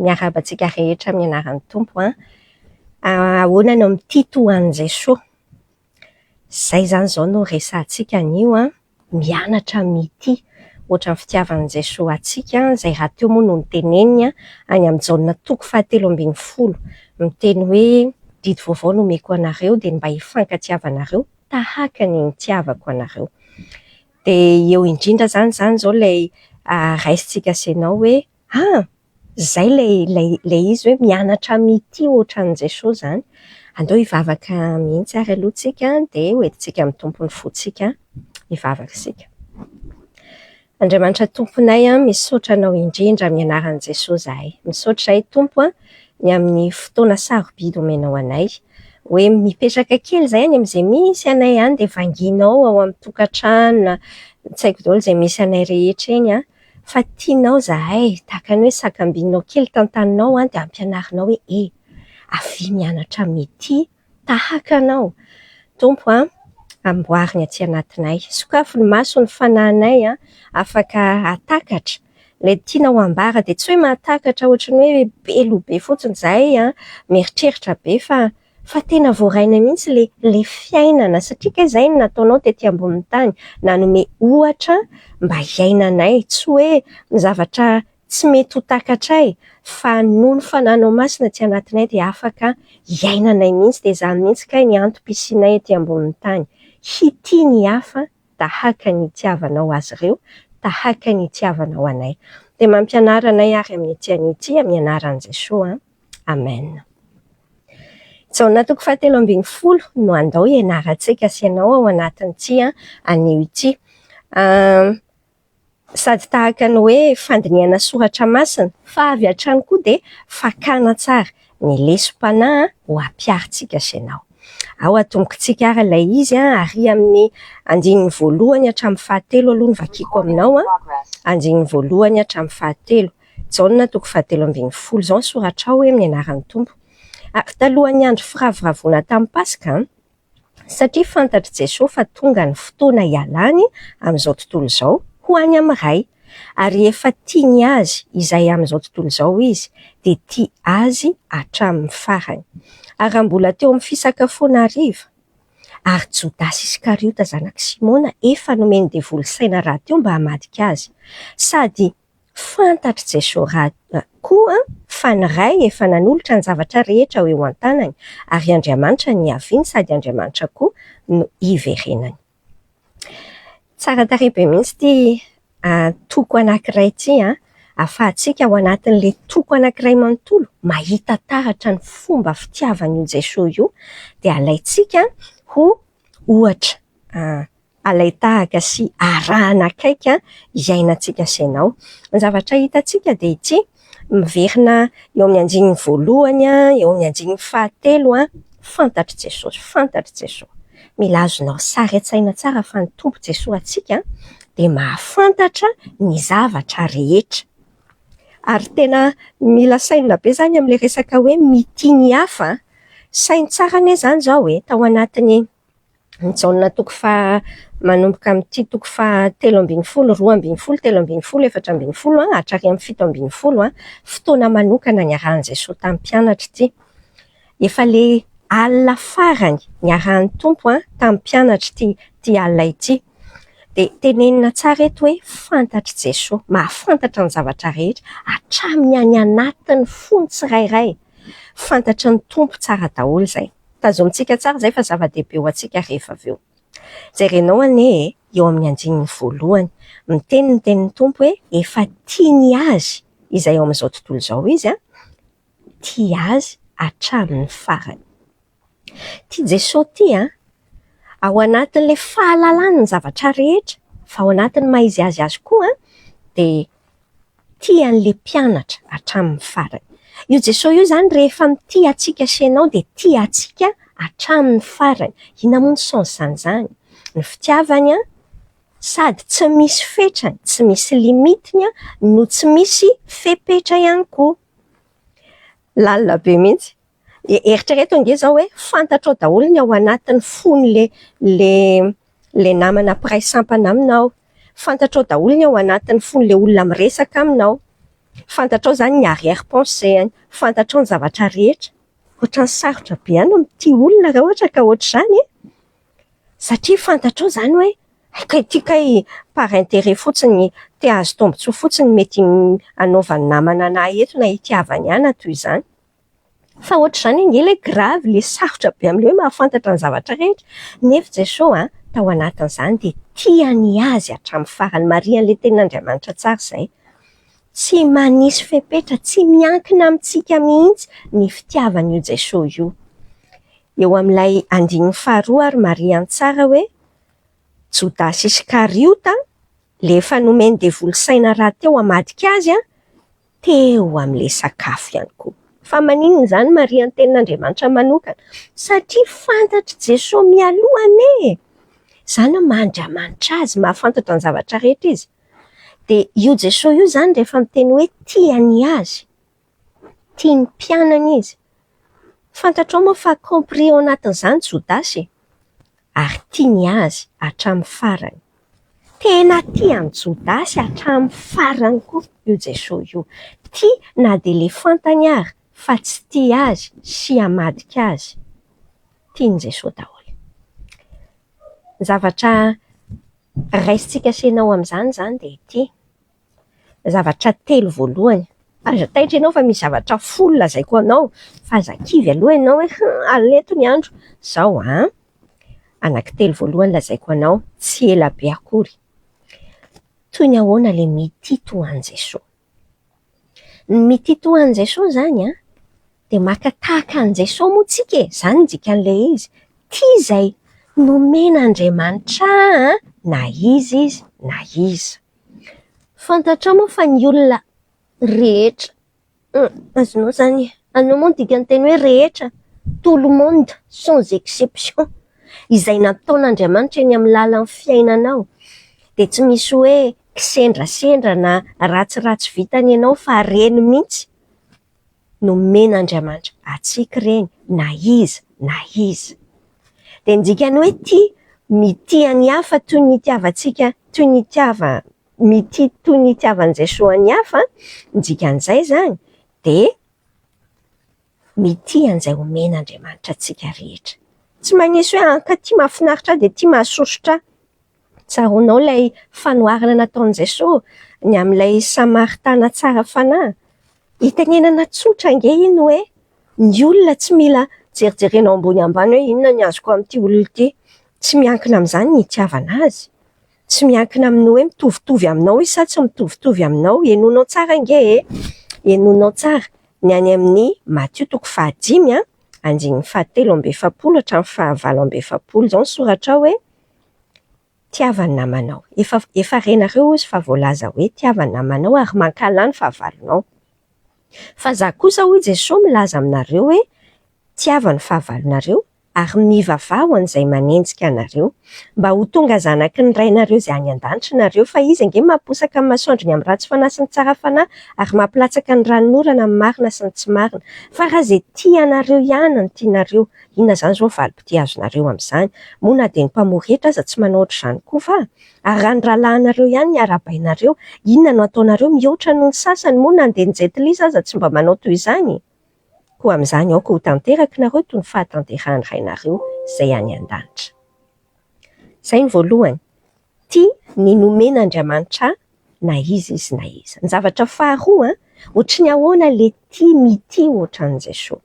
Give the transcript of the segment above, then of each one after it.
miarahaba antsika rehetra amin'ny anaran'ny tompo ahoana no amin'ity toan'i Jesosy. Zay zany zao no resantsika an'io mianatra mity ohatra ny fitiavan'i Jesosy atsika, zay raha teo moa no noteneniny any amin'ny Jaona 3:10 miteny hoe didy vaovao no omeko anareo dia mba hifankatiavanareo tahaka ny nitiavako anareo. Dia eo indrindra zany zao ilay raisintsika senao hoe zay lay izy hoe mianatra mity ohatran'i Jesosy zany. Andao hivavaka mihitsy ary aloha tsika dia hoentintsika amin'ny tompony fontsika hivavaka isika. Andriamanitra tomponay misaotra anao indrindra amin'ny anaran'i Jesosy zahay. Misaotra zahay tompo ny amin'ny fotoana sarobidy omenao anay. Hoe mipetraka kely zay any amin'izay misy anay any dia vanginao ao amin'ny tokantrano, tsy haiko daholo izay misy anay rehetra eny fa tianao zahay tahaka ny hoe sakambinao kely tantaninao dia ampianarinao hoe avy mianatra mity tahaka anao. Tompo amboary ny aty anatinay. Sokafo ny maso ny fanahinay afaka atakatra. Ilay tianao ambara dia tsy hoe mahatakatra ohatran'ny hoe belobe fotsiny zahay mieritreritra be fa tena voaraina mihitsy le fiainana satria ka izay no nataonao tety ambonin'ny tany, nanome ohatra mba hiainanay, tsy hoe ny zavatra tsy mety ho takatray fa noho ny fanahinao masina ty anatinay dia afaka hiainanay mihitsy dia izany mihitsy ka ny antom-pisianay ety ambonin'ny tany. Hity ny hafa tahaka ny itiavanao azy ireo, tahaka ny itiavanao anay. Dia mampianara anay ary amin'ny ety an'ity amin'ny anaran'i Jesosy. Amen. Jaona 3:10 no andao ianarantsika sianao ao anatin'ity anio ity. Sady tahaka ny hoe fandiniana soratra masina fa avy hatrany koa dia fakana tsara ny lesom-panahy ho ampiarintsika sianao. Ao atombokintsika ary ilay izy ary amin'ny 1:1 hatramin'ny 7 aloha ny vakiako aminao. 1:1 hatramin'ny 7. Jaona 3:10 zao soratra ao hoe amin'ny anaran'ny tompo. Ary talohan'ny andro firavoravona tamin'ny Pasika satria fantatry Jesosy fa tonga ny fotoana ialany amin'izao tontolo izao ho any amin'ny ray. Ary efa tiany azy izay amin'izao tontolo izao izy dia tia azy hatramin'ny farany. Ary mbola teo amin'ny fisakafoana hariva ary Jodasy Iskariota zanak'i Simona efa nomeny devoly-saina raha teo mba hamadika azy. Sady fantatry Jesosy raha koa fa ny ray efa nanolotra ny zavatra rehetra eo an-tanany ary Andriamanitra ny aviany sady Andriamanitra koa no iverenany. Tsara tarehy be mihitsy ity toko anankiray ity ahafahantsika ao anatin'ilay toko anankiray manontolo mahita taratra ny fomba fitiavan'io Jesosy io dia alaitsika ho ohatra alay tahaka sy arahana akaiky iainantsika sianao. Ny zavatra hitantsika dia ity miverina eo amin'ny 1:1 eo amin'ny 1:7 fantatry Jesosy, fantatry Jesosy. Mila azonao sary an-tsaina tsara fa ny tompo Jesosy atsika dia mahafantatra ny zavatra rehetra. Ary tena mila saina be zany amin'ilay resaka hoe mity ny hafa. Sainy tsara anie zany zao hoe tao anatin'ny Jaona manomboka amin'ity 3:12, 2:12, 3:12, 4:12 hatrary amin'ny 7:12 fotoana manokana niarahan'i Jesosy tamin'ny mpianatra ity. Efa le alina farany niarahan'ny tompo tamin'ny mpianatra ity alina ity. Dia tenenina tsara eto hoe fantatry Jesosy, mahafantatra ny zavatra rehetra hatramin'ny any anatin'ny fony tsirairay. Fantatry ny tompo tsara daholo izay. Tazomintsika tsara izay fa zava-dehibe ho antsika rehefa avy eo. Jerenao anie eo amin'ny 1:1 miteny ny tenin'ny tompo hoe efa tiany azy izay ao amin'izao tontolo izao izy tia azy hatramin'ny farany. Tia Jesosy ity ao anatin'ilay fahalalany ny zavatra rehetra fa ao anatin'ny maizy azy koa dia tian'ilay mpianatra hatramin'ny farany. Io Jesosy io zany rehefa mitia atsika sianao dia tia atsika hatramin'ny farany. Ina moa ny sensany zany? Ny fitiavany sady tsy misy fetrany, tsy misy limitiny no tsy misy fepetra ihany koa. Lalina be mihitsy. Eritrereto ange zao hoe fantatrao daholo ny ao anatin'ny fony le namana mpiray sampana aminao. Fantatrao daholo ny ao anatin'ny fony le olona miresaka aminao. Fantatrao zany ny arrière-pensée-any, fantatrao ny zavatra rehetra. Ohatrany sarotra be any amin'ity olona raha ohatra ka ohatr'izany e. Satria fantatrao zany hoe kay ity kay par intérêt fotsiny te azo tombotsoa fotsiny mety anaovany namana anahy eto na hitiavany ihany toy izany. Fa ohatr'izany anie ilay grave, ilay sarotra be amin'ilay hoe mahafantatra ny zavatra rehetra. Nefa Jesao tao anatin'izany dia tiany azy hatramin'ny farany. Marian'ilay tenin'Andriamanitra tsara izay. Tsy manisy fepetra, tsy miankina amintsika mihitsy ny fitiavan'io Jesao io. Eo amin'ilay andininy faharoa ary Mariany tsara hoe Jodasy Iskariota, lefa nomeny devoly saina raty teo hamadika azy teo amin'ilay sakafo ihany koa. Fa maninona izany Marian'ny tenin'Andriamanitra manokana? Satria fantatra Jesao mialohany. Izany mandramanitra azy, mahafantatra ny zavatra rehetra izy. Dia io Jesao io zany rehefa miteny hoe tiany azy, tiany mpianana izy. Fantatrao moa fa compris ao anatin'izany Jodasy ary tiany azy hatramin'ny farany. Tena tiany Jodasy hatramin'ny farany koa io Jesao io. Tia na dia le fantany ary fa tsy tia azy sy hamadika azy. Tiany Jesao daholo. Zavatra raisintsika senao amin'izany zany dia ity. Zavatra telo voalohany. Aza taitra ianao fa misy zavatra folo lazaiko anao. Fa aza kivy aloha ianao hoe aleto ny andro. Zao anankitelo voalohany lazaiko anao. Tsy ela be akory. Toy ny ahoana ilay mitito an'i Jesao. Ny mitito an'i Jesao zany dia maka tahaka an'i Jesao moa tsika. Zany dikan'ilay izy. Tia izay nomen'Andriamanitra na izy na iza. Fantatrao moa fa ny olona rehetra. Azonao zany, anao moa dikan'ny teny hoe rehetra. Tout le monde sans exception. Izay nataon'Andriamanitra eny amin'ny lalan'ny fiainanao. Dia tsy misy hoe kisendrasendra na ratsiratsy vitany ianao fa reny mihitsy. Nomen'Andriamanitra atsika reny na iza na iza. Dia ny dikany hoe mitia ny hafa toy ny itiavantsika, toy ny itiavan'i Jesao any hafa, ny dikan'izay zany dia mitia an'izay omen'Andriamanitra antsika rehetra. Tsy manisy hoe ka tia mahafinaritra dia tia mahasosotra. Tsaronao ilay fanoharana nataon'i Jesao ny amin'ilay Samaritana tsara fanahy. Itenenana tsotra ange iny hoe ny olona tsy mila jerijerenao ambony ambany hoe inona ny azoko amin'ity olona ity. Tsy miankina amin'izany ny itiavana azy. Tsy miankina amin'ny hoe mitovitovy aminao izy sa tsy mitovitovy aminao. Henoinao tsara ange henoinao tsara. Ny any amin'ny Matthieu 5 andininy 7:7 hatramin'ny 8:7 zao ny soratra hoe tiavany namanao. Efa renareo izy fa voalaza hoe tiavany namanao ary mankalany fahavalonao. Fa za kosa hoy Jesao milaza aminareo hoe tiavany fahavalonareo ary mivavah an'izay manenjika anareo mba ho tonga zanaky ny rainareo izay any an-danitra nareo fa izy ange mamposaka amin'ny masoandriny amin'ny ratsy fanahy sy ny tsara fanahy ary mampilatsaka ny ranon'orana amin'ny marina sy ny tsy marina. Fa raha izay tianareo ihany ny tianareo, inona zany zao valim-potia azonareo amin'izany? Moa na dia ny mpamory hety aza tsy manao ohatr'izany koa fa ary raha ny rahalahinareo ihany ny arabainareo, inona no ataonareo mihoatra noho ny sasany? Moa na dia ny jetilisa aza tsy mba manao toy izany? Koa amin'izany aoka ho tanteraky nareo toy ny fahatanterahany rainareo izay any an-danitra. Izay ny voalohany, tia ny nomen'Andriamanitra na izy na iza. Ny zavatra faharoa, ohatry ny ahoana le tia mitia ohatran'i Jesao.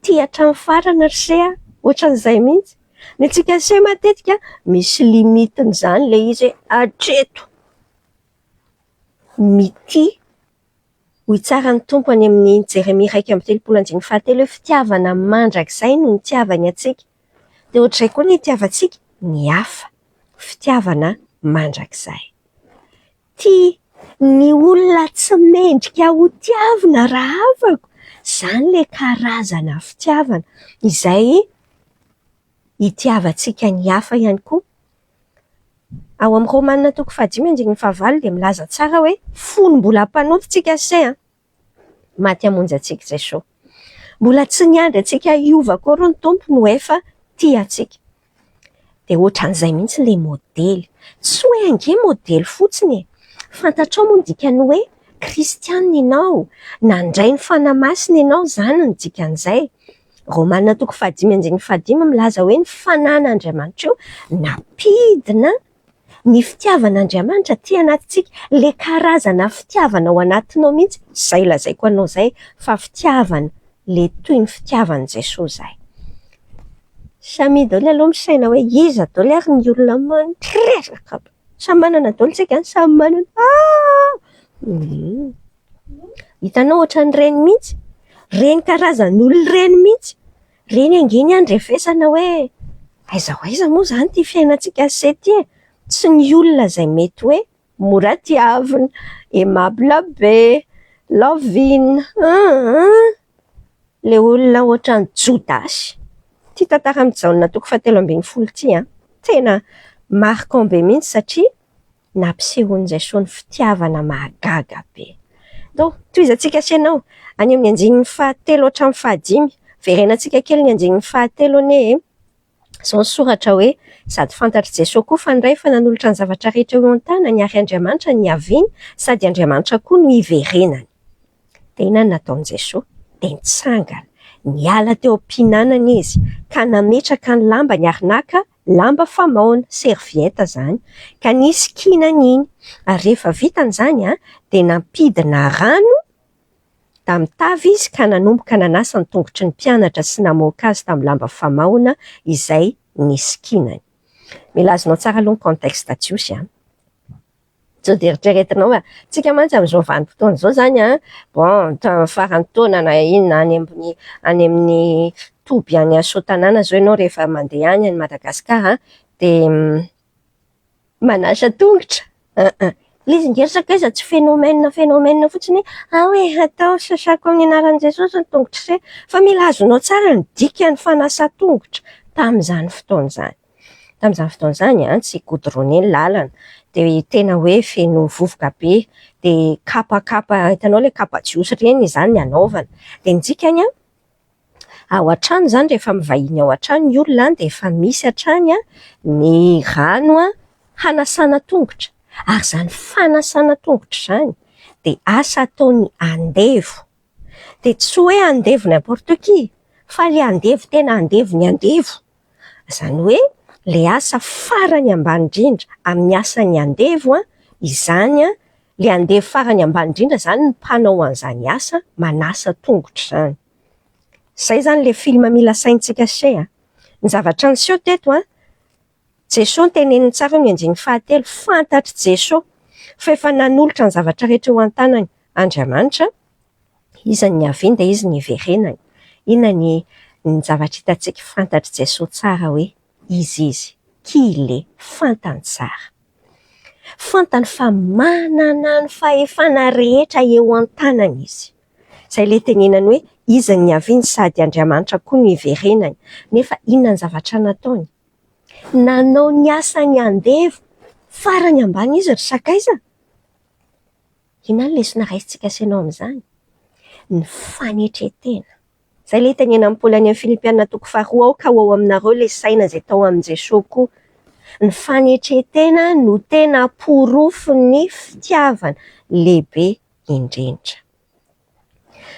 Tia hatramin'ny farany ry se ohatran'izay mihitsy. Ny antsika se matetika misy limitiny izany le izy hatreto. Mitia hoy tsara ny tompo any amin'ny Jeremia 1:7 hoe fitiavana mandrakizay no nitiavany antsika. Dia ohatr'izay koa ny itiavantsika ny hafa, fitiavana mandrakizay. Tia ny olona tsy mendrika ho tiavana raha afako. Izany le karazana fitiavana izay itiavantsika ny hafa ihany koa. Ao amin'ny Romanina 5:9 dia milaza tsara hoe fony mbola mpanofotsika se maty hamonjy antsika Jesao. Mbola tsy niandry antsika hiova koa rô ny tompo no efa tia antsika. Dia ohatran'izay mihitsy le modely. Tsy hoe ange modely fotsiny. Fantatrao moa dikany hoe kristianina ianao, nandray ny fanahy masina ianao, zany ny dikan'izay. Romanina toko 5:5 milaza hoe ny fanan'Andriamanitra io napidina ny fitiavan'Andriamanitra ty anatintsika, le karazana fitiavana ao anatinao mihitsy, zay lazaiko anao zay, fa fitiavana le toy ny fitiavan'i Jesosy zay. Samy daholo aloha misaina hoe iza daholo ary ny olona mandreraka, samy manana daholo tsika, samy manana hitanao ohatran'ny reny mihitsy, reny karazan'olona reny mihitsy, reny angeny andrefesana hoe aiza moa zany ty fiainantsika sety e, tsy ny olona zay mety hoe mora tiavina, aimable be, lovina, le olona ohatran'ny Jodasy. Ty tantara amin'ny toko 7:10 ty tena marquant be mihitsy satria nampisehoan'i Jesosy ny fitiavana mahagaga be. Donc toizantsika senao any amin'ny 7 hatramin'ny 5, verenantsika kely ny 7 anie, zao ny soratra hoe sady fantatry Jesosy koa fandray fa nanolotra ny zavatra rehetra eo an-tanany ary Andriamanitra ny haviany sady Andriamanitra koa no iverenany. De inona nataon'i Jesosy? De nitsangana, niala teo am-pihinanana izy ka nametraka ny lambany ary naka lamba famaona, servieta zany, ka nisikina iny. Ary rehefa vitan'izany de nampidina rano tamin'ny tavy izy ka nanomboka nanasa ny tongotry ny mpianatra sy namoaka azy tamin'ny lamba famaona izay nisikinany. Milazonao tsara aloha ny contexte Jiosy sao de eritreretinao tsika mantsy amin'izao vanim-potoana zao zany bon farany taona na inona any amin'ny toby any Soatanana zao ianao rehefa mandeha any Madagasikara de manasa tongotra. Izy ngersaka izy tsy phénomène fotsiny hoe atao sasako amin'ny anaran'i Jesosy ny tongotra se, fa milazonao tsara ny dikan'ny fanasa tongotra tamin'izany fotoana izany. Tamin'izany fotoana izany tsy goudronné ny lalana, de tena hoe feno vovoka be, de kapakapa, hitanao le kapa jiosy reny izany anaovana. De ny dikany ao an-trano zany rehefa mivahiny ao an-trano ny olona de efa misy hatrany ny rano hanasana tongotra. Ary zany fanasana tongotra zany de asa ataony andevo. De tsy hoe andevo n'importe qui, fa le andevo tena andevo ny andevo. Zany hoe le asa farany ambany indrindra amin'ny asany andevo izany le andevo farany ambany indrindra zany ny mpanao an'izany asa manasa tongotra zany. Zay zany le film mila saintsika se ny zavatra niseho teto Jesosy teneniny tsara ny 7, fantatry Jesosy fa efa nanolotra ny zavatra rehetra eo an-tanany Andriamanitra, izy ny haviany de izy ny iverenany. Inona ny zavatra hitantsika fantatry Jesosy tsara hoe izy qui il est, fantany tsara. Fantany fa manana ny fahefana rehetra eo an-tanany izy. Zay le tenenany hoe izy ny haviany sady Andriamanitra koa ny iverenany. Nefa inona ny zavatra nataony? Nanao ny asany andevo farany ambany izy ry sakaiza. Inona ny lesona raisitsika senao amin'izany? Ny fanetretena. Zay le tenena amin'ny Paoly any amin'ny Filipiana toko 2 ka ho ao aminareo le saina izay tao amin'ny Jesosy koa. Ny fanetretena no tena porofony fitiavana lehibe indrindra.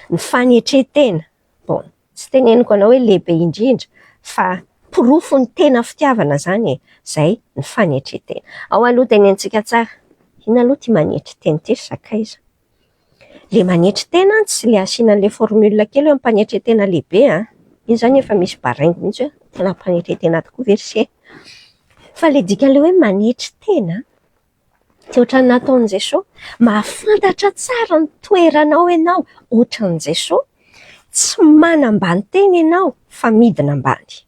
Ny fanetretena, bon, tsy teneniko anao hoe lehibe indrindra, fa porofony tena fitiavana zany zay ny fanetretena. Ao aloha tenentsika tsara, ina aloha ty manetretena ty sakaiza. Le manetretena tsy le asianan'le formule kely amin'ny mpanetretena lehibe iny zany efa misy baraingo mihitsy hoe tena mpanetretena tokoa versie. Fa le dikan'le hoe manetretena ty ohatran'ny nataon'i Jesosy, mahafantatra tsara ny toeranao ianao ohatran'i Jesosy, tsy manambany teny ianao fa midina ambany.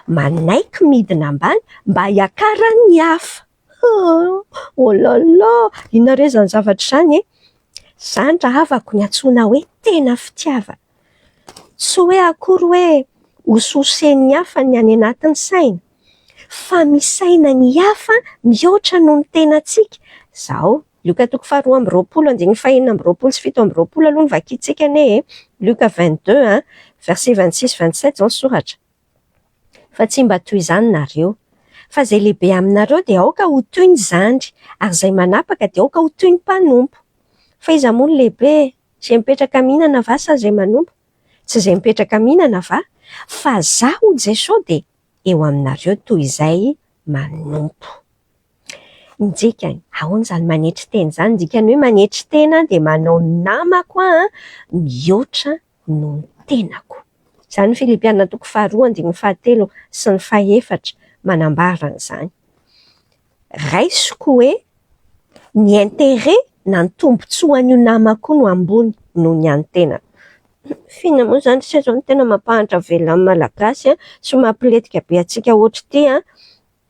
Manaiky midina ambany mba hiakaran'ny hafa. Oh là là, inona re zany zavatra zany zany raha avako ny antsoina hoe tena fitiavana. Tsy hoe akory hoe hososen'ny hafa ny any anatin'ny saina, fa misaina ny hafa mihoatra noho ny tenantsika. Zao Luka toko 2:20, 7:20 aloha ny vakintsika ane Luka 22 verset 26-27 zao ny soratra. Fa tsy mba toy izany nareo, fa zay lehibe aminareo de aoka ho toy ny zandry, ary zay manapaka de aoka ho toy ny mpanompo. fa iza moa no lehibe, zay mipetraka mihinana va sa zay manompo? Tsy zay mipetraka mihinana va? Fa zaho Jesosy dia eo aminareo toy izay manompo. Ndikany, ahoana izany manetry teny izany? Dikany hoe manetry tena dia manao namako mihoatra noho ny tenako. Izany Filipianina toko 2:7 sy ny 8 manambara an'izany. Raisiko hoe ny intérêt na ny tombontsoa an'io namako no ambony noho ny an'ny tenako. Fina moa izany tsy izao no tena mampahatra velona amin'ny malagasy sy mampiletika be antsika ohatry ity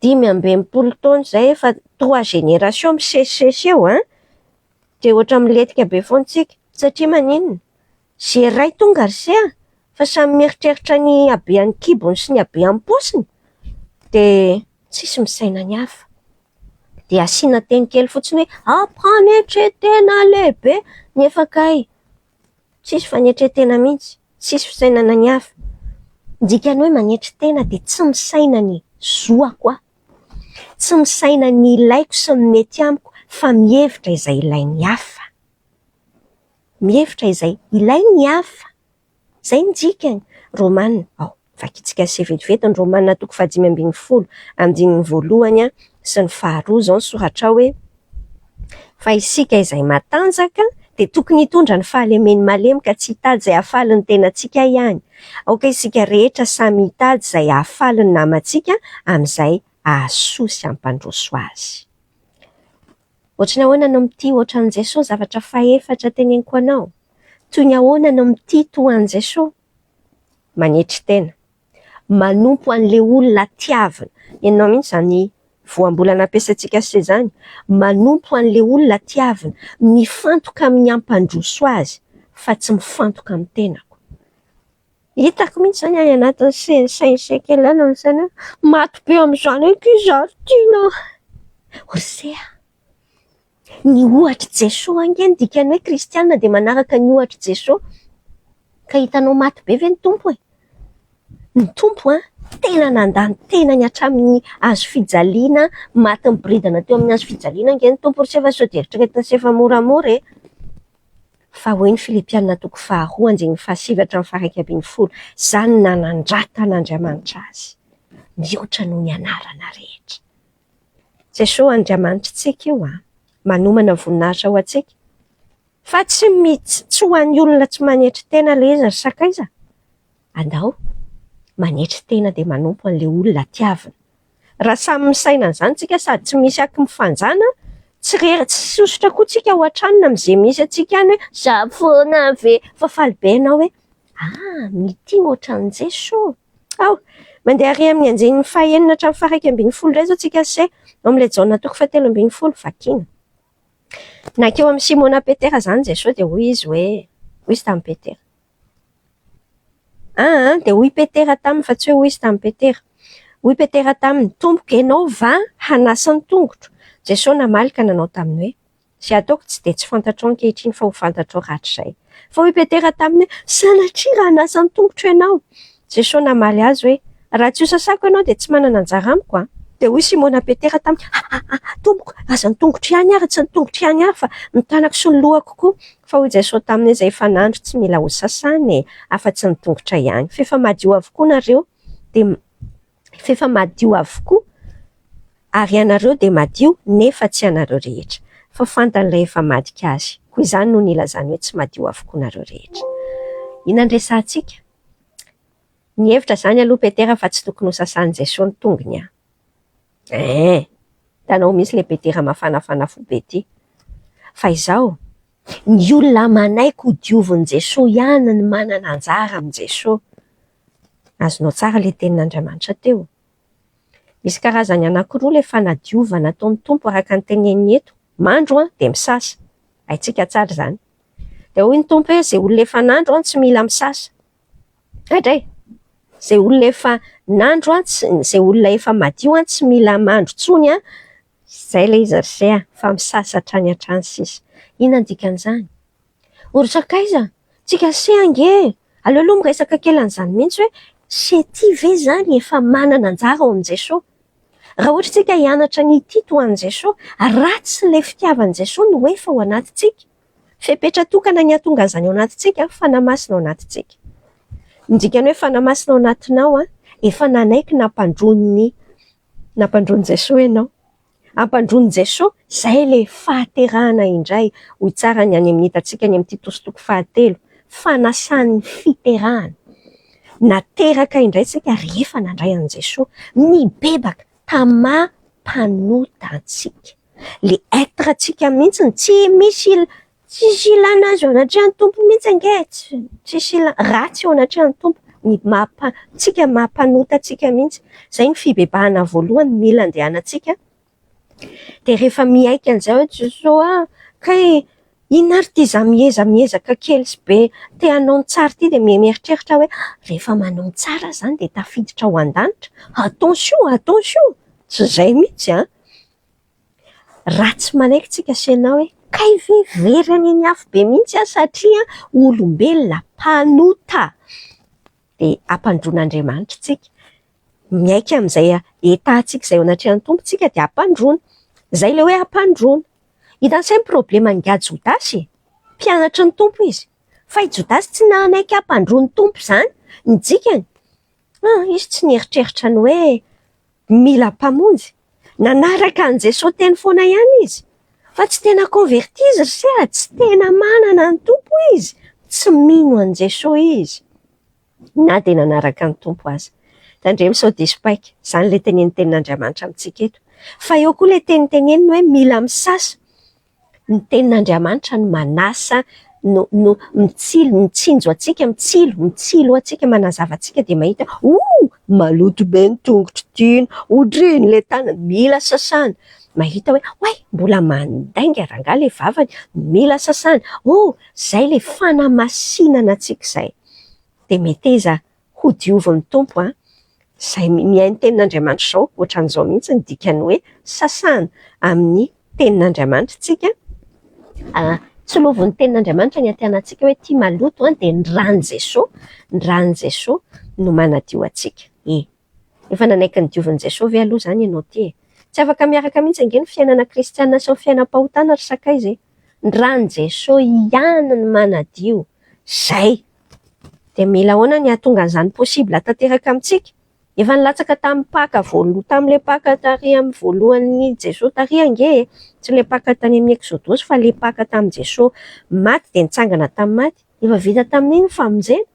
5-20 taona izay efa 3 génération misesisesy eo dia ohatra miletika be foana tsika satria maninona? Zay ray tonga ry fa samy mieritreritra ny habean'ny kibony sy ny habean'ny paosiny dia tsisy misaina ny hafa. Dia asiana teny kely fotsiny hoe ampanetretena lehibe nefa kay tsisy fanetretena mihitsy, tsisy fisainana ny hafa. Dikany hoe manetry tena dia tsy misaina ny zoako tsy misaina ny ilaiko sy ny mety amiko fa mihevitra izay ilain'ny hafa. Mihevitra izay ilain'ny hafa. Zay ny dikany. Romanina, vakitsika sy vetivety ny Romanina toko 5:12 sy ny 2 zao soratra hoe fa isika izay matanjaka dia tokony hitondra ny fahalemeny malemy ka tsy hitady izay hahafaly ny tenantsika ihany. Aoka isika rehetra samy hitady izay hahafaly ny namantsika amin'izay ahasoa sy hampandroso azy. Ohatrany ahoana no mity ohatran'i Jesosy zavatra faefatra teneniko anao? Toy ny ahoana no mity toy an'i Jesosy? Manetry tena. Manompo an'ilay olona tiavina. Ianao mihitsy izany voambolana ampiasaintsika sy izany. Manompo an'ilay olona tiavina. Mifantoka amin'ny hampandroso azy fa tsy mifantoka amin'ny tenako. Hitako mihitsy izany any anatin'ny sainsekelana amin'izany maty be amin'izany ankizy tiana. Orsea. Ny ohatra Jesosy angeny dikany hoe kristianina dia manaraka ny ohatra Jesosy. Ka hitanao maty be ve ny tompo e? Ny tompo tena nandany tenany hatramin'ny hazo fijaliana, maty miboridana teo amin'ny hazo fijaliana angeny ny tompo Orsea fa sao dia eritreretina sy efa moramora e. Fa hoy ny Filipianina toko 2:7-8 izany nanandratan'Andriamanitra azy. Mihoatra noho ny anarana rehetra. Jesosy Andriamanitra tsika io manomana voninahitra ho antsika. Fa tsy ho an'ny olona tsy manetry tena ilay izy ry sakaiza. Andao, manetry tena dia manompo an'ilay olona tiavina. Raha samy misaina an'izany tsika sady tsy misy aky mifanjana, tsy sosotra koa tsika ao an-tranony amin'izay misy antsika any hoe za foana ve fa falibe ianao hoe mity ohatran'i Jesosy. Mandeha ary amin'ny anjeny 9-11 indray izao tsika se ao amin'ilay Jaona toko 7:12 vakiana. Nankeo amin'ny Simona Petera izany Jesosy dia hoy izy hoe hoy izy tamin'ny Petera. Dia hoy Petera taminy fa tsy hoe hoy izy tamin'ny Petera. Hoy Petera taminy, tompoko ianao va hanasa ny tongotro? Jesosy namalika nanao taminy hoe izay ataoko tsy dia tsy fantatrao ankehitriny fa ho fantatrao rahatrizay. Fa hoy Petera taminy hoe sanatria raha hanasa ny tongotro ianao? Jesosy namaly azy hoe raha tsy ho sasako ianao dia tsy manana anjara amiko. Dia hoy Simona Petera taminy tompoko aza ny tongotro ihany ary tsy ny tongotro ihany ary fa ny tanako sy ny lohako koa. Fa hoy Jesosy taminy izay efa nandro tsy mila ho sasany afa-tsy ny tongotra ihany. Fefa madio avokoa nareo dia fefa madio avokoa ary ianareo dia madio nefa tsy ianareo rehetra. Fa fantan'ilay efa madika azy. Koa izany no nilazany hoe tsy madio avokoa nareo rehetra. Inona ny resahantsika? Ny hevitra izany aloha Petera fa tsy tokony ho sasan'i Jesosy ny tongony. Tanao misy ilay Petera mafanafana fo be ity. Fa izao, ny olona manaiky ho diovin' Jesosy ihany ny manana anjara amin' Jesosy. Azonao tsara ilay tenin'Andriamanitra teo. Misy karazany anankiroa ilay fanadiovana ataon'ny tompo araka ny teneniny eto. Mandro dia misasa. Haintsika tsara izany. Dia hoy ny tompo hoe izay olona efa nandro tsy mila misasa. Indray. Izay olona efa nandro izay olona efa madio tsy mila mandro tsony izay ilay izy ry fa misasa hatrany hatrany sisa. Inona ny dikan'izany? Ory sakaiza, tsika se ange. Aleo aloha miresaka kely an'izany mihitsy hoe se ty ve izany efa manana anjara ao amin' Jesosy? Raha ohatra tsika hianatra ny ity toy an'i Jesosy, ratsy ilay fitiavan'i Jesosy no efa ao anatintsika. Fepetra-tokana ny atonga an'izany ao anatintsika, fanamasina ao anatintsika. Indikany hoe fanamasina ao anatinao efa nanaiky nampandrony Jesosy ianao. Ampandrony Jesosy, zay le fahaterahana indray. Hoy tsara ny any amin'ny hitantsika any amin'ny Titos 4:7, fanasan'ny fiterahana. Nateraka indray tsika rehefa nandray an' Jesosy, nibebaka tamam-panota antsika. Le être tsika mihitsy tsy misy ilana azy ao anatrehan'ny tompo mihitsy ange, tsisy ratsy ao anatrehan'ny tompo. Tsika mampanota tsika mihitsy. Zay ny fibebahana voalohany mila andehanantsika. De rehefa miaiky an'izay hoe Jesosy kay inona ary ty za miezaka kely sy be te hanao ny tsara ty, de mieritreritra hoe rehefa manao ny tsara zany de tafiditra ho an-danitra. Attention, tsy zay mihitsy ratsy manaiky tsika senao hoe kay very any afo be mihitsy satria olombelona mpanota. De ampandron'Andriamanitra tsika. Miaiky amin'izay etantsika izay ao anatrehan'ny tompo tsika de ampandrona. Zay le hoe ampandrona. Hitan'izay ny problema nga Jodasy, mpianatra ny tompo izy. Fa i Jodasy tsy nanaiky ampandrony tompo zany, ny dikany. Izy tsy nieritreritra ny hoe mila mpamonjy. Nanaraka an' Jesosy teny foana ihany izy. Fa tsy tena converti izy tsy tena manana ny tompo izy. Tsy mino an' Jesosy izy. Na de nanaraka ny tompo azy. Tandremo sao diso paika, zany le tenen'ny tenin'Andriamanitra amintsika eto. Fa eo koa le teneniny hoe mila misasa. Ny tenin'Andriamanitra no manasa, no mitsinjo atsika, mitsilo atsika, manazava atsika de mahita, maloto be ny tongotro tiana, odriny le tanany, mila sasana. Mahita hoe, mbola mandainga rangahy le vavany, mila sasana. Zay le fanamasinana atsika zay. De meteza ho diovin'ny tompo zay mihaino tenin'Andriamanitra zao, ohatran'izao mihitsy ny dikany hoe sasana amin'ny tenin'Andriamanitra tsika. Tsolovon'ny tenin'Andriamanitra ny anteanantsika hoe tia maloto de ny rano Jesosy no manadio atsika. Efa nanaiky ny diovin'ny Jesosy ve aloha zany ianao ty? Tsy afaka miaraka mihitsy ange ny fiainana kristiana sy ny fiainam-pahotana ry sakaiza. Ny rano Jesosy ihany no manadio. Zay. De mila ahoana ny ahatonga an'izany possible tanteraka amintsika? Efa nilatsaka tam'le paka tary amin'ny voalohan'ny Jesosy tary ange, tsy le paka tany amin'ny Exodosy fa le paka tamin'i Jesosy maty de nitsangana tamin'ny maty. Efa vita tamin'iny famonjena.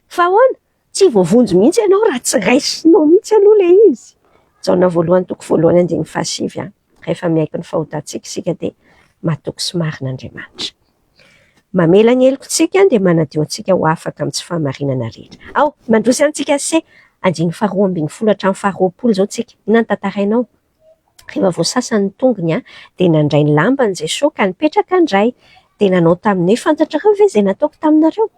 Fa ahoana? Tsy voavonjy mihitsy ianao raha tsy raisinao mihitsy aloha le izy. Jaona voalohany toko voalohany 5:7 rehefa miaiky ny fahotantsika isika de mahatoky sy marin'Andriamanitra. Mamela ny helokontsika de manadio antsika ho afaka amin'ny tsy fahamarinana rehetra. Mandroso antsika se 2:12 zao tsika. Inona ny tantarainao? Rehefa voasasany tongony de nandray ny lambany Jesosy ka nipetraka andray. De nanao taminy hoe fantatrareo ve zay nataoko taminareo?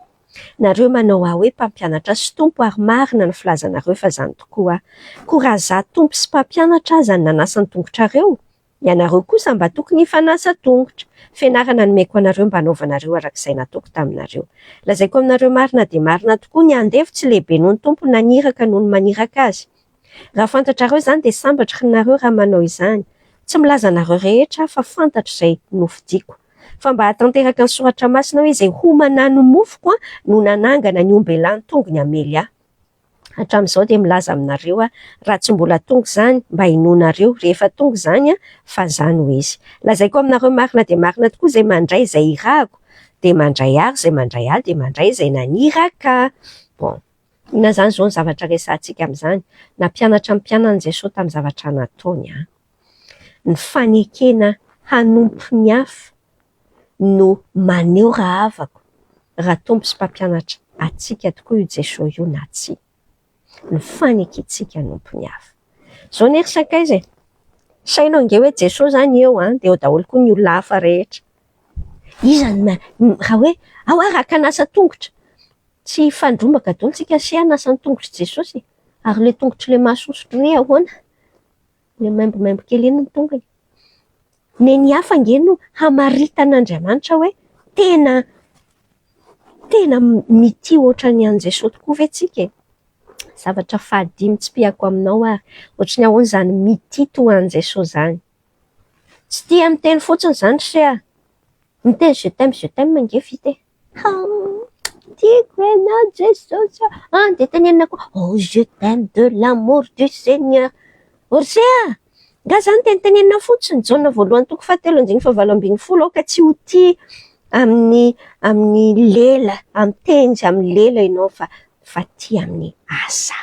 Nareo manao hoe mpampianatra sy tompo ary marina ny filazanareo fa zany tokoa. Koa raha za tompo sy mpampianatra aza ny nanasa ny tongotrareo, ianareo kosa mba tokony hifanasa tongotra. Fianarana nomeko anareo mba hanaovanareo arak'izay nataoko taminareo. Lazaiko aminareo marina de marina tokoa ny andefo tsy lehibe noho ny tompo naniraka noho ny maniraka azy. Raha fantatrareo zany de sambatra nareo raha manao izany. Tsy milaza anareo rehetra fa fantatra izay nofidiako. Fa mba hatanteraka ny soratra masina hoe izay homana no mofoko no nanangana ny ombelany tongony hamely ahy. Hatramin'izao de milaza aminareo raha tsy mbola tonga zany mba hinonareo, rehefa tonga zany fa zany ho izy. Lazaiko aminareo marina de marina tokoa izay mandray izay irako, de mandray ary izay mandray ahy, de mandray izay naniraka. Ina zany zao ny zavatra resantsika amin'izany. Nampianatra ny mpianany Jesosy tamin'ny zavatra nataony. Ny fanekena hanompo ny hafa no maneho raha avako. Raha tompo sy mpampianatra atsika tokoa io Jesosy io na tsy. Ny fanekitsika hanompo ny hafa. Zao nery sakaiza. Sainao nge hoe Jesosy zany eo de eo daholo koa ny olona hafa rehetra. Izany raha hoe raha kanasa tongotra. Tsy fandrombaka daholo tsika sy hanasa ny tongotra Jesosy. Ary le tongotra le mahasosotro re ahoana? Le maimbo kely iny ny tongony. Ny hafa nge no hamaritan'Andriamanitra hoe tena mity ohatra ny an' Jesosy tokoa ve tsika? Zavatra fahadimy tsy piako aminao ary ohatry ny ahoana zany mity to an' Jesosy zany. Tsy tia miteny fotsiny zany se miteny je t'aime mangefy tiako ianao Jesosy de tenenina koa oh je t'aime de l'amour du Seigneur orsea nga zany tenenina fotsiny jaona voalohany toko fahatelo andiny fahavalo ambin'ny folo ao ka tsy ho tia amin'ny lela amitenjy amin'ny lela ianao fa tia amin'ny asa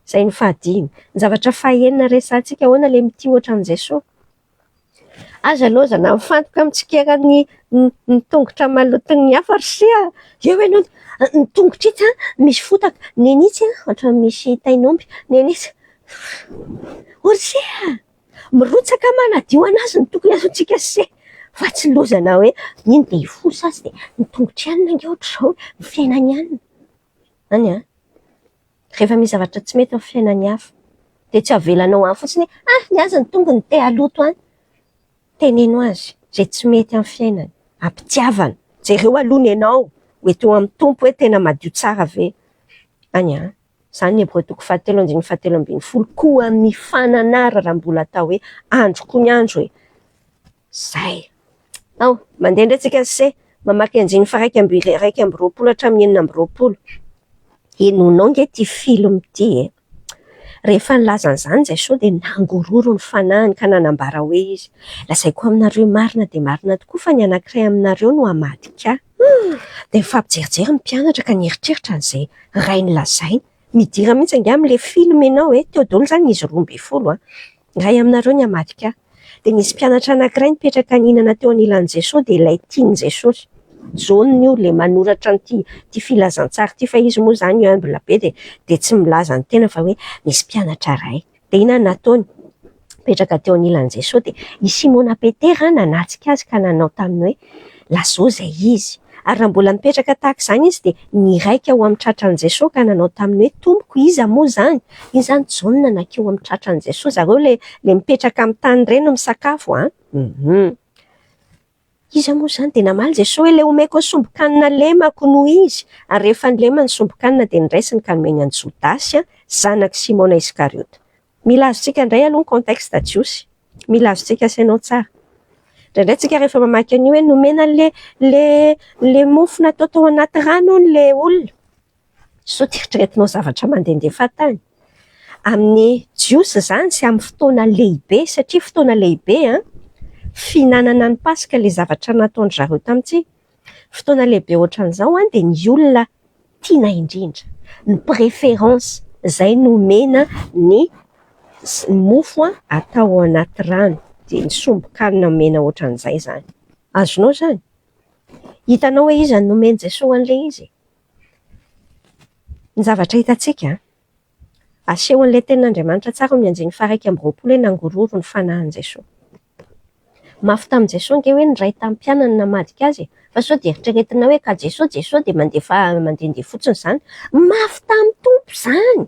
zay ny fahadimy ny zavatra fahaenina resantsika ahoana le mitia ohatra ny Jesosy aza loza na mifantoka amitsika ny tongotra maloton'ny hafa risia eo ianao ny tongotra itsy misy fotaka nenitsy ohatra misy tain'omby nenitsy orisia mirotsaka manadio anazy ny tokony azontsika se fa tsy lozana hoe iny de hifosa azy de ny tongotra ihany nange ohatra zao ny fiainany ihany any rehefa misy zavatra tsy mety amin'ny fiainany hafa de tsy avelanao any fotsiny ny azy ny tongony te haloto any teneno azy zay tsy mety amin'ny fiainany ampitiavana jereo alony ianao hoeteo amin'ny tompo hoe tena madio tsara ve any zany Hébreux toko fahatelo andiny fahatelo ambin'ny folo koa mifananara raha mbola atao hoe androko ny andro hoe zay mandeha ndretsika se mamaky andiny fa raiky amby roapolo hatramin'ny enina amby roapolo enonao nge ty film ty rehefa nilazan'izany Jesosy de nangororo ny fanahiny ka nanambara hoe izy lazaiko aminareo marina de marina tokoa fa ny anankiray aminareo no hamadika de mifampijerijery ny mpianatra ka nieritreritra an'izay ray nilazainy midira mihitsy ange amin'le film ianao teo daholo zany izy 12 ray aminareo ny hamadika de nisy mpianatra anankiray nipetraka ninana teo anilan'i Jesosy de ilay tiany Jesosy Jaune io le manoratra ty filazantsara ty fa izy moa zany humble be de tsy milaza ny tena fa hoe misy mpianatra ray de ina nataony petraka teo anilan'i Jesosy de i Simona Petera nanatsika azy ka nanao taminy hoe lazao zay izy ary raha mbola mipetraka tahaka izany izy de niraika ao amin'ny tratran'i Jesosy ka nanao taminy hoe tompoko iza moa zany iny zany Jaune nakeo amin'ny tratran'i Jesosy zareo le mipetraka amin'ny tany reny misakafo iza moa zany de namaly Jesosy hoe le omeko sombokanina lemako noho izy ary rehefa nilema ny sombokanina de niraisiny ka nomeny an'i Jodasy zanak' Simona Iskariota mila azontsika indray aloha ny contexte jiosy mila azontsika sainao tsara indraindray tsika rehefa mamaky an'io hoe nomena le mofo natao tao anaty rano le olona so tieritreretinao zavatra mandendefa tany amin'ny jiosy zany sy amin'ny fotoana lehibe satria fotoana lehibe finanana ny pasika le zavatra nataony zareo tamitsy fotoana lehibe ohatran'izao de ny olona tiana indrindra ny préférence zay nomena ny mofo atao anaty rano de ny sombokanina mena ohatran'izay zany azonao zany hitanao hoe iza ny nomeny Jesosy an'le izy ny zavatra hitantsika aseho an'le tenin'Andriamanitra tsara mianjeny faraiky amby roapolo hoe nangororo ny fanahin'i Jesosy mafy tamin'i Jesosy nge hoe ny ray tamin'ny mpianany namadika azy fa sao de eritreretina hoe ka Jesosy de mandeha fotsiny zany mafy tamin'ny tompo zany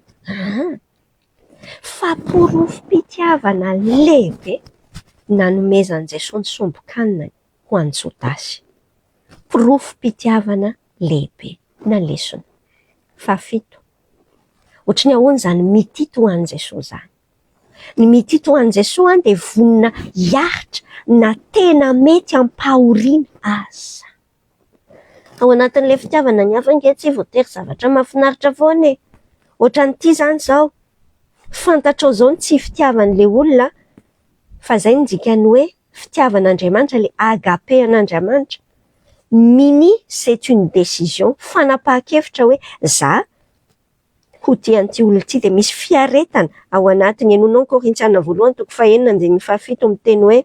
fa porofom-pitiavana lehibe nanomezan'i Jesosy ny sombokanina ho an'i Jodasy porofom-pitiavana lehibe na lesona fahafito ohatry ny ahoana zany mitito ho an'i Jesosy zany ny mitito ho an'i Jesosy de vonina hiaritra na tena mety ampahoriana aza ao anatin'le fitiavana ny hafa nge tsy voatery zavatra mahafinaritra foana ohatran'ity zany zao fantatrao zao ny tsy fitiavan'le olona fa zay ny dikany hoe fitiavan'Andriamanitra le agape an'Andriamanitra c'est une décision fanapahan-kevitra hoe za ho tian'ity olona ity de misy fiaretana ao anatiny enonao Korintiana 1:5 miteny hoe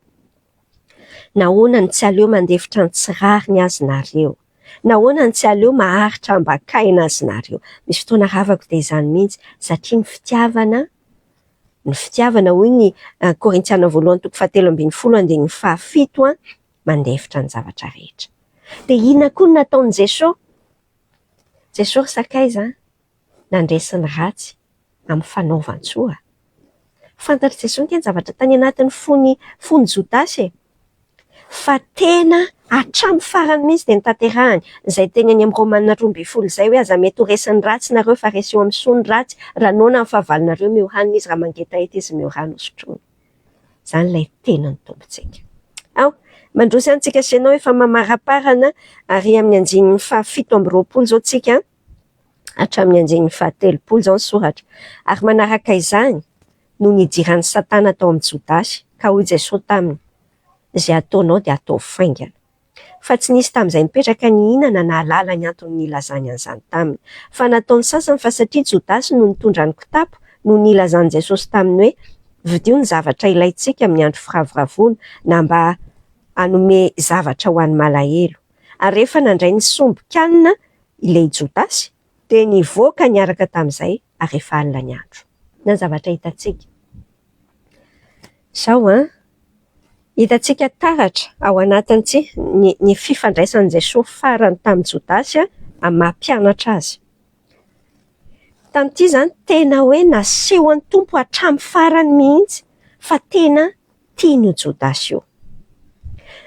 nahoana ny tsy aleo mandefitra ny tsirary ny azonareo nahoana ny tsy aleo maharitra ambakaina azonareo misy fotoana ravako de izany mihitsy satria ny fitiavana hoy ny Korintiana 1:17 mandefitra ny zavatra rehetra de inona koa ny nataon'i Jesosy sakaiza nandresiny ratsy amin'ny fanaovan-tsoa fantatry Jesosy ny zavatra tany anatin'ny fony Jodasy fa tena hatramin'ny farany mihitsy de nitanterahany izay teny any amin'ny Romanina 12 zay hoe aza mety ho resiny ratsy nareo fa resy eo amin'ny sony ratsy raha nona amin'ny fahavalonareo meo hanina izy raha mangeta ety izy meo rano sotrony zany lay tena ny tompontsika Mandroso antsika sy ianao efa mamaraparana ary amin'ny andinin'ny 7 zao tsika hatramin'ny andinin'ny 13 zao ny soratra. Ary manaraka izany no nidiran'ny Satana tao amin'ny Jodasy ka hoy Jesosy taminy, izay ataonao dia atao faingana. Fa tsy nisy tamin'izay nipetraka ny hinana na halala ny antony nilazany an'izany taminy. Fa nataony sasany fa satria Jodasy no nitondra ny kitapo no nilazany Jesosy taminy hoe vidio ny zavatra ilaintsika amin'ny andro firavoravoana na mba hanome zavatra ho an'ny malahelo. Ary rehefa nandray ny sombo-kanina ilay Jodasy dia nivoaka niaraka tamin'izay ary efa alina ny andro. Na zavatra hitantsika. Zao hitantsika taratra ao anatin'ity ny fifandraisan'i Jesosy farany tamin'ny Jodasy amin'ny mampianatra azy. Tamin'ity zany tena hoe naseho an'ny Tompo hatramin'ny farany mihitsy fa tena tian'io Jodasy io.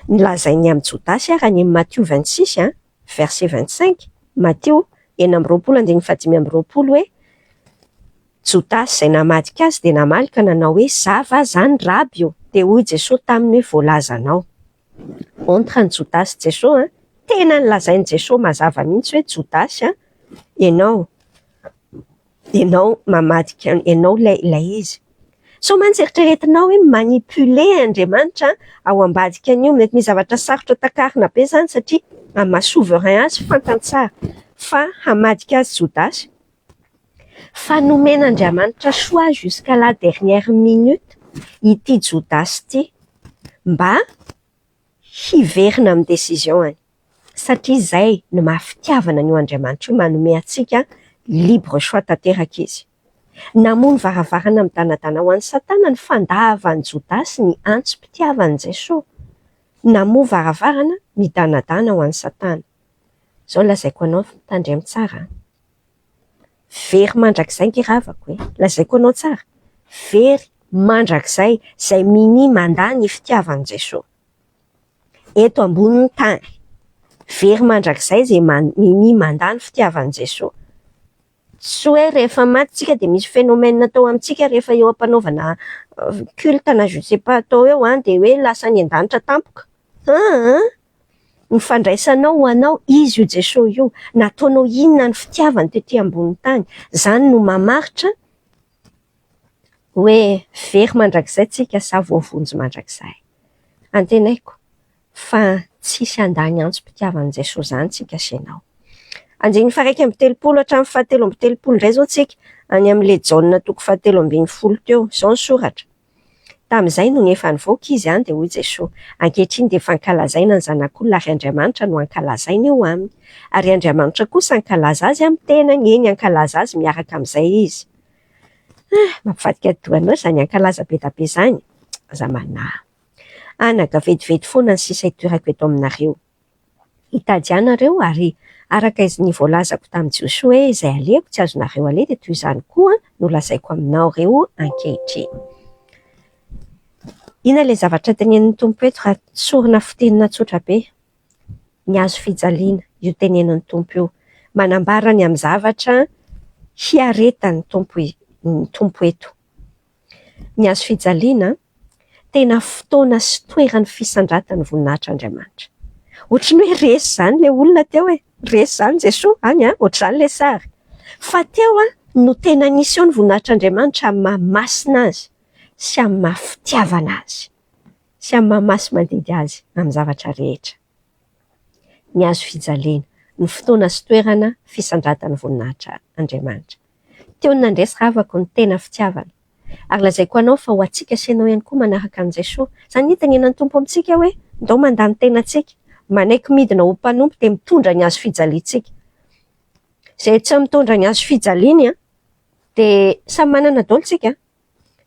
Nilazainy amin'ny Jodasy raha ny Matthieu 26 verset 25, Matthieu 9:25 hoe Jodasy izay namadika azy dia namalika nanao hoe zava zany raby io. Dia hoy Jesosy taminy hoe voalazanao. Entre ny Jodasy Jesosy tena nilazainy Jesosy mazava mihitsy hoe Jodasy ianao mamadika ianao ilay izy. So manjeritreretinao hoe manipuler Andriamanitra ao ambadikan'io, mety misy zavatra sarotra takarina be zany satria amin'ny maha-souverain azy fantany tsara fa hamadika azy Jodasy. Fa nomen'Andriamanitra choix jusqu'à la dernière minute ity Jodasy ity mba hiverina amin'ny décision-any. Satria izay no mahafitiavana an'io Andriamanitra io, manome antsika libre choix tanteraka izy. Namono varavarana midanadana ho an'ny Satana ny fandahavan'ny Jodasy ny antsom-pitiavan'i Jesosy. Namono varavarana midanadana ho an'ny Satana. Zao lazaiko anao tandremo tsara. Very mandrakizay ngiravako hoe. Lazaiko anao tsara. Very mandrakizay izay mini mandany ny fitiavan'i Jesosy. Eto ambonin'ny tany. Very mandrakizay izay mini mandany fitiavan'i Jesosy. Tsy hoe rehefa maty tsika dia misy phénomène atao amintsika rehefa eo ampanaovana culte na je sais pas atao eo dia hoe lasa ny an-danitra tampoka. Ny fandraisanao ho anao izy io Jesosy io, nataonao inona ny fitiavany tetỳ ambony tany. Zany no mamaritra hoe very mandrakizay tsika sa voavonjy mandrakizay. Antenaiko fa tsisy andany antsom-pitiavan'i Jesosy zany tsika sy ianao. Andinin'ny 1:30 hatramin'ny 7:30 indray zao tsika any amin'ilay Jaona 7:20 teo, izao ny soratra. Tamin'izay no nefa nivoaka izy dia hoy Jesosy, ankehitriny dia efa ankalazaina ny zanak'olona ary Andriamanitra no ankalazaina eo aminy. Ary Andriamanitra kosa ankalaza azy amin'ny tenany, eny ankalaza azy miaraka amin'izay izy. Mampivadika doanao izany ankalaza be da be izany. Zamana. Anaga vetivety foana ny sisa itoerako eto aminareo. Hitady anareo ary araka ny voalazako tamin'i Jesosy hoe izay aleko tsy azonareo ale dia toy izany koa no lazaiko aminao reo ankehitriny. Ina ilay zavatra tenenin'ny Tompo eto raha sorina fitenina tsotra be? Ny azo fijaliana, io tenenin'ny Tompo io. Manambarany amin'ny zavatra hiaretan'ny Tompo eto. Ny azo fijaliana tena fotoana sy toeran'ny fisandratany voninahitr'Andriamanitra. Ohatriny hoe resy zany ilay olona teo hoe, resy zany Jesosy any ohatr'izany ilay sary. Fa teo no tena nisy eo ny voninahitr'Andriamanitra amin'ny mahamasina azy sy amin'ny mahafitiavana azy sy amin'ny mahamasy mandidy azy amin'ny zavatra rehetra. Ny azo fijaliana, ny fotoana sy toerana fisandratany voninahitr'Andriamanitra. Teo ny nandresy ravako ny tena fitiavana. Ary lazaiko anao fa ho antsika sy ianao ihany koa manaraka an'i Jesosy. Zany hitanenan'ny Tompo amintsika hoe ndao mandany tenantsika. Manaiky midina ho mpanompo dia mitondra ny azo fijaliantsika. Izay tsy mitondra ny azo fijaliany dia samy manana daolintsika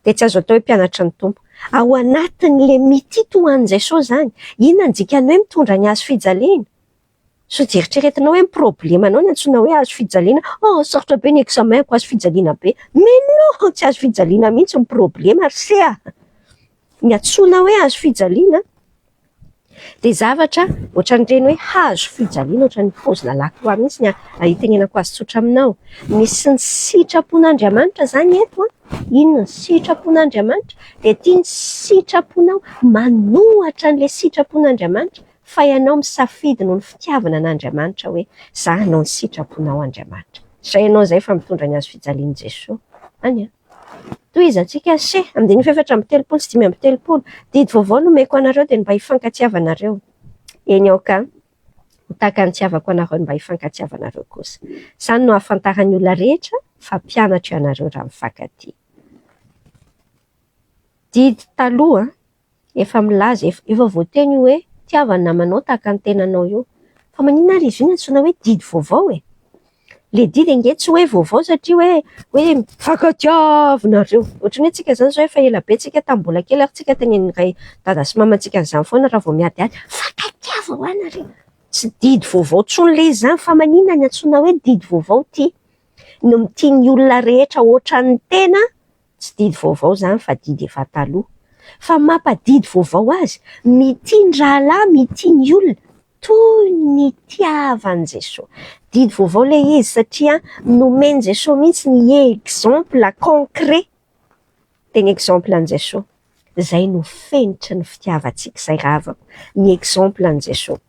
dia tsy azo atao hoe mpianatra ny Tompo. Ao anatin'ilay mitito ho an'i Jesosy zany, inona ny dikany hoe mitondra ny azo fijaliana? So jeritreretinao hoe problemanao ny antsoina hoe azo fijaliana. Sarotra be ny examenko, azo fijaliana be. Mais non, tsy azo fijaliana mihitsy ny problema. Ny antsoina hoe azo fijaliana De zavatra ohatran'ireny hoe hazo fijaliana ohatran'ny paozina lakroa mihitsy itenenako azy tsotra aminao. Misy ny sitrapon'Andriamanitra zany eto inona ny sitrapon'Andriamanitra de tiany sitraponao manohatra an'le sitrapon'Andriamanitra fa ianao misafidy noho ny fitiavana an'Andriamanitra hoe za hanao ny sitraponao Andriamanitra. Zay ianao zay fa mitondra ny hazo fijalian'i Jesosy. Any tohizantsika se amin'ny 4:30 sy 5:30 didy vaovao no meko anareo dia mba hifankatsiavanareo. Eny ao ka tahaka ny tiavako anareo mba hifankatsiavanareo kosa. Izany no ahafantaran'ny olona rehetra fa mpianatra ianareo raha mifankatia. Didy taloha efa milaza efa voateny hoe tiavana namanao tahaka ny tenanao io. Fa maninona ary izy io antsoina hoe didy vaovao e. Le didy ange tsy hoe vaovao satria hoe mifankatiavanareo. Ohatran'ny hoe tsika zany zao efa ela be tsika tamin'ny mbola kely ary tsika tenenin'iray dada sy mamantsika an'izany foana raha vao miadiady mifankatiava ho anareo. Tsy didy vaovao tsony le zany fa maninona ny antsoina hoe didy vaovao ty. No mitiany olona rehetra ohatran'ny tena tsy didy vaovao zany fa didy efa taloha. Fa mampadidy vaovao azy mitiany rahalahy mitiany olona toy ny tiavan'i Jesosy. Didy vaovao le izy satria nomeny Jesosy mihitsy ny exemple concret teny exemple an'i Jesosy. Zay no fenitra ny fitiavantsika izay ravako. Ny exemple an'i Jesosy.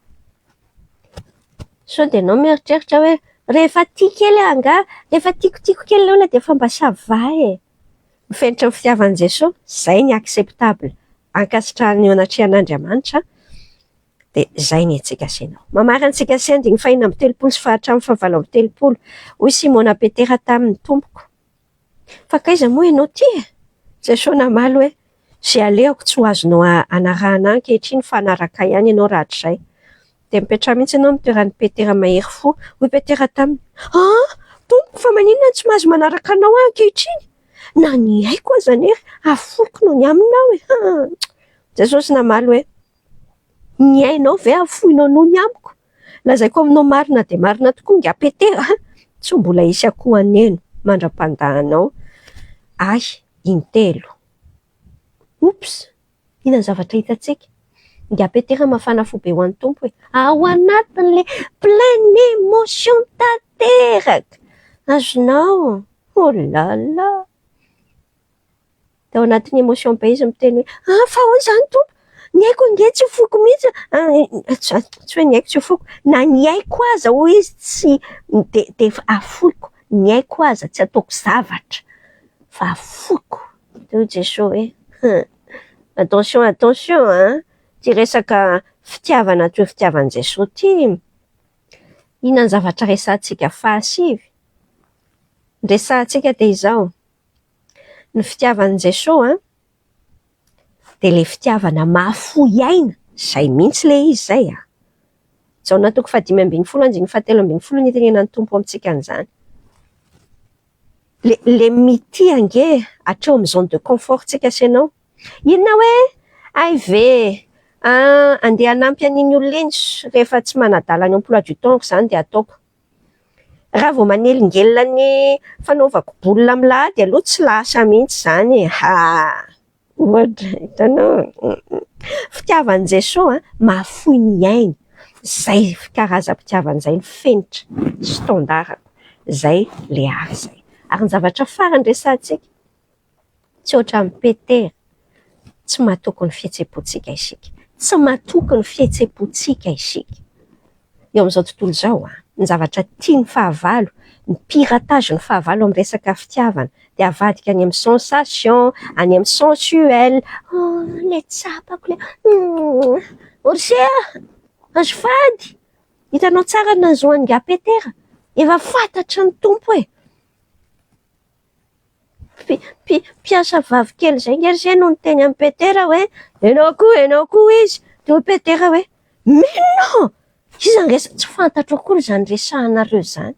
So dia anao mieritreritra hoe rehefa tia kely anga, rehefa tiako kely le olona dia efa mba savay e. Mifenitra ny fitiavan'i Jesosy, zay ny acceptable. Ankasitrahan'ny anatrihan'Andriamanitra dia zay ny antsika senao. Mamarantsika sen 5:30 sy 7:30. Hoy Simona Petera tamin'ny tompoko. Fa kaiza moa ianao ty e? Jesosy namaly hoe zay aleoko tsy ho azonao anarahana ankehitriny fa anaraka ihany ianao rahatrizay. Dia mipetraha mihitsy ianao mitoeran'ny Petera mahery fo. Hoy Petera taminy, tompoko fa maninona tsy mahazo manaraka anao ankehitriny? Na ny aiko aza nery afoko noho ny aminao e. Jesosy namaly hoe ny ainao ve afoinao noho ny amiko? Lazaiko aminao marina dia marina tokoa nga Petera. Tsy mbola hisy akoho aneno mandra-pandahanao. Ay, intelo. Oops, inona zavatra hitantsika? Nga Petera mafana fo be ho an'ny tompo hoe ao anatin'le pleine émotion tanteraka. Azonao? Oh là là. Tao anatin'ny émotion be izy miteny hoe fa hoy zany tompo, ny aiko nge tsy foko mihitsy. Tsy hoe ny aiko tsy foko. Na ny aiko aza hoy izy tsy de afoko. Ny aiko aza tsy ataoko zavatra. Fa afoko. Teo Jesosy hoe attention, attention, ty resaka fitiavana toy fitiavan'i Jesosy ty. Inona ny zavatra resantsika fahasivy? Resantsika dia izao. Ny fitiavan'i Jesosy dia le fitiavana mahafoy aina. Zay mihitsy le izy zay Jaona 5:17 ny tenenan'ny tompo amintsika an'izany. Le mity ange hatreo amin'ny zone de confort tsika senao. Inona hoe ay ve andeha hanampy an'iny olona iny rehefa tsy manadala ny emploi du temps zany dia ataoko. Raha vao manelingelina ny fanaovako bolina milahady aloha tsy lasa mihitsy zany. Hitanao, fitiavan'i Jesosy mahafoy ny aina. Zay karazam-pitiavan'izay ny fenitra standard. Zay le ary zay. Ary ny zavatra farany resantsika tsy ohatran'ny Petera. Tsy mahatoky ny fihetsepontsika isika. Tsy mahatoky ny fihetsepontsika isika. Eo amin'izao tontolo izao ny zavatra tia ny fahavalo, ny piratage ny fahavalo amin'ny resaka fitiavana dia avadika any amin'ny sensation, any amin'ny sensuel. Le tsapako le orsea azafady. Hitanao tsara ny nahazoany nga Petera. Efa fantatra ny tompo e. Piasa vavikely zay nge zay no niteny amin'ny Petera hoe enao koa izy. Dia Petera hoe mais non, izy resa tsy fantatra akory zany resahanareo zany.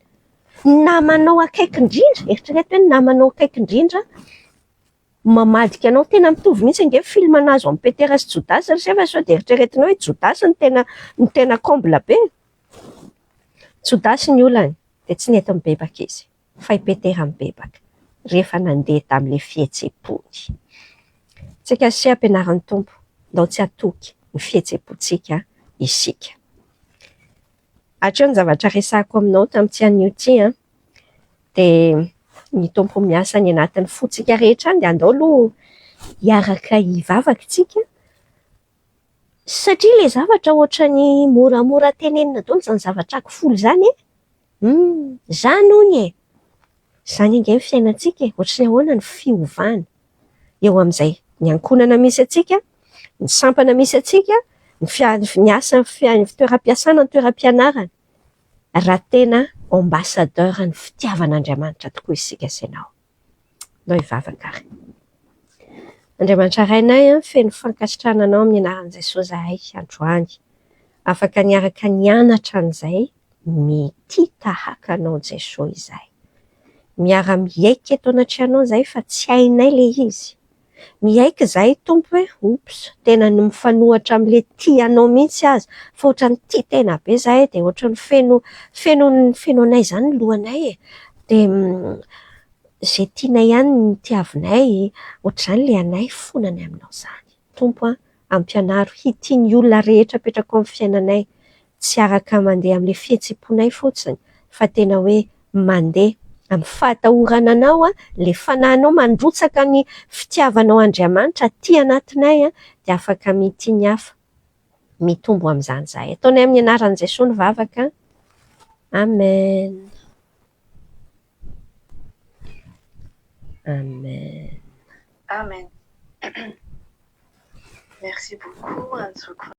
Namanao akaiky indrindra, eritrereto hoe namanao akaiky indrindra, mamadika anao tena mitovy mihitsy nge film nazo amin'ny Petera sy Jodasy rehefa sao dia eritreretinao hoe Jodasy ny tena comble be. Jodasy ny olany dia tsy nety mibebaka izy, fa i Petera mibebaka rehefa nandeha tamin'ilay fihetsem-pony. Tsika sy ampianaran'ny tompo, ndao tsy atoky ny fihetseham-pontsika isika. Hatreo ny zavatra resahako aminao tamin'ity an'io ity dia ny tompo miasa any anatin'ny fontsika rehetra dia andao aloha hiaraka hivavaka tsika satria ilay zavatra ohatra ny moramora tenenina daholo izany zavatra haky izany izany hony izany inge ny fiainantsika ohatra ny ahoana ny fiovana eo amin'izay ny ankonana misy atsika, ny sampana misy atsika, ny asa ny toeram-piasana, ny toeram-pianarana raha tena ambassadeur ny fitiavan'Andriamanitra tokoa isika sy ianao. Andao hivavaka ary. Andriamanitra rainay feno fankasitrahana anao amin'ny anaran'i Jesosy zahay androany. Afaka niaraka nianatra an'izay mity tahaka anao Jesosy izahay. Miara-miaika eto anatrianao izay fa tsy hainay ilay izy. Miaika izahay tompo hoe tena ny mifanohatra amin'ilay tianao mihitsy azy fa ohatra ny tia tena be izahay dia ohatra ny feno anay izany ny lohanay dia izay tianay ihany ny tiavinay ohatr'izany ilay anay fonany aminao izany. Tompo ampianaro hity ny olona rehetra apetraka amin'ny fiainanay tsy araka mandeha amin'ilay fihetseham-ponay fotsiny fa tena hoe mandeha amin'ny fahatahorana anao ilay fanahinao mandrotsaka ny fitiavanao Andriamanitra aty anatinay dia afaka mity ny hafa mitombo amin'izany izahay. Ataonay amin'ny anaran'i Jesosy ny vavaka. Amen. Amen. Amen. Merci beaucoup, Anne-Sophie.